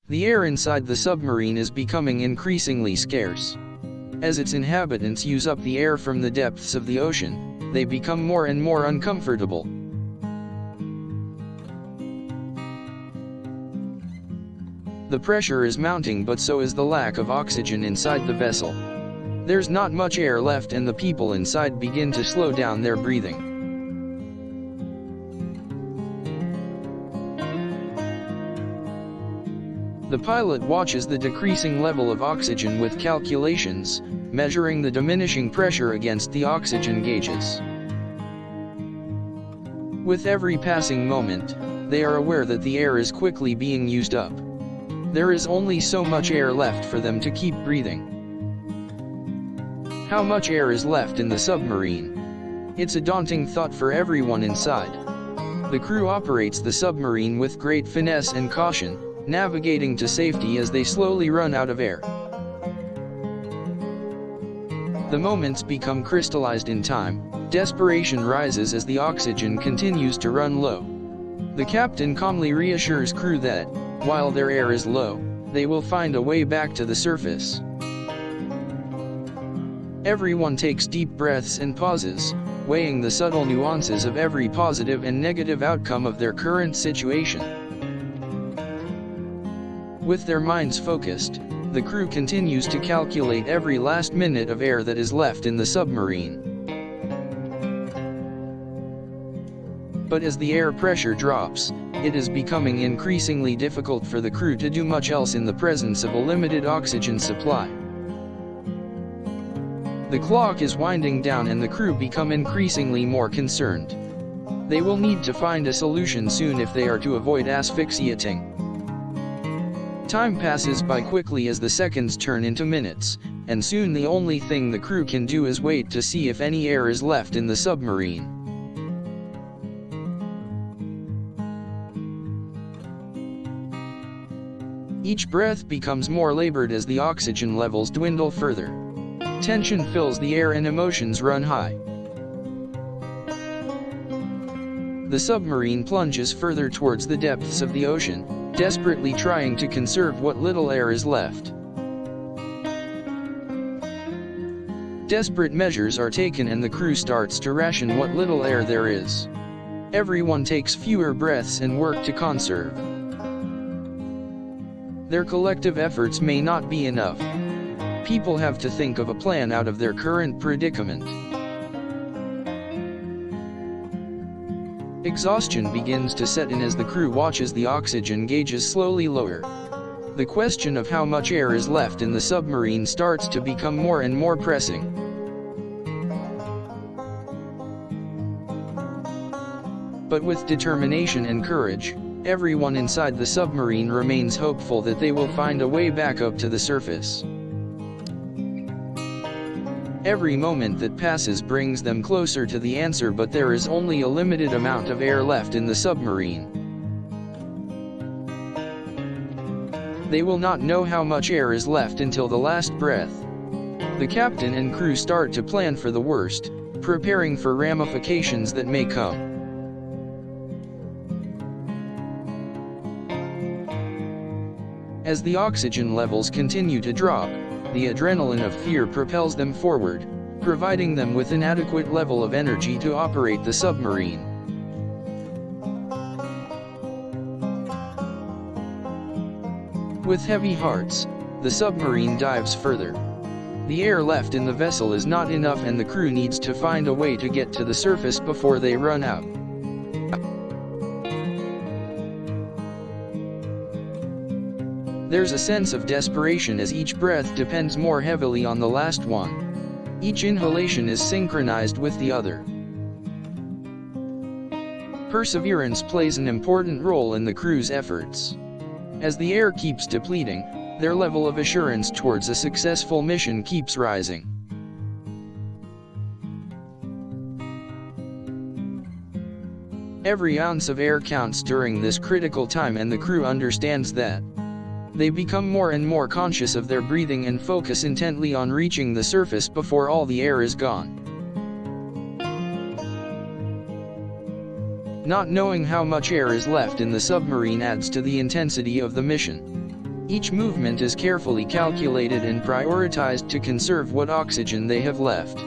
The air inside the submarine is becoming increasingly scarce. As its inhabitants use up the air from the depths of the ocean, they become more and more uncomfortable. The pressure is mounting, but so is the lack of oxygen inside the vessel. There's not much air left and the people inside begin to slow down their breathing. The pilot watches the decreasing level of oxygen with calculations, measuring the diminishing pressure against the oxygen gauges. With every passing moment, they are aware that the air is quickly being used up. There is only so much air left for them to keep breathing. How much air is left in the submarine? It's a daunting thought for everyone inside. The crew operates the submarine with great finesse and caution, navigating to safety as they slowly run out of air. The moments become crystallized in time. Desperation rises as the oxygen continues to run low. The captain calmly reassures crew that, while their air is low, they will find a way back to the surface. Everyone takes deep breaths and pauses, weighing the subtle nuances of every positive and negative outcome of their current situation. With their minds focused, the crew continues to calculate every last minute of air that is left in the submarine. But as the air pressure drops, it is becoming increasingly difficult for the crew to do much else in the presence of a limited oxygen supply. The clock is winding down and the crew become increasingly more concerned. They will need to find a solution soon if they are to avoid asphyxiating. Time passes by quickly as the seconds turn into minutes, and soon the only thing the crew can do is wait to see if any air is left in the submarine. Each breath becomes more labored as the oxygen levels dwindle further. Tension fills the air and emotions run high. The submarine plunges further towards the depths of the ocean, desperately trying to conserve what little air is left. Desperate measures are taken and the crew starts to ration what little air there is. Everyone takes fewer breaths and work to conserve. Their collective efforts may not be enough. People have to think of a plan out of their current predicament. Exhaustion begins to set in as the crew watches the oxygen gauges slowly lower. The question of how much air is left in the submarine starts to become more and more pressing. But with determination and courage, everyone inside the submarine remains hopeful that they will find a way back up to the surface. Every moment that passes brings them closer to the answer, but there is only a limited amount of air left in the submarine. They will not know how much air is left until the last breath. The captain and crew start to plan for the worst, preparing for ramifications that may come. As the oxygen levels continue to drop, the adrenaline of fear propels them forward, providing them with an adequate level of energy to operate the submarine. With heavy hearts, the submarine dives further. The air left in the vessel is not enough and the crew needs to find a way to get to the surface before they run out. There's a sense of desperation as each breath depends more heavily on the last one. Each inhalation is synchronized with the other. Perseverance plays an important role in the crew's efforts. As the air keeps depleting, their level of assurance towards a successful mission keeps rising. Every ounce of air counts during this critical time and the crew understands that. They become more and more conscious of their breathing and focus intently on reaching the surface before all the air is gone. Not knowing how much air is left in the submarine adds to the intensity of the mission. Each movement is carefully calculated and prioritized to conserve what oxygen they have left.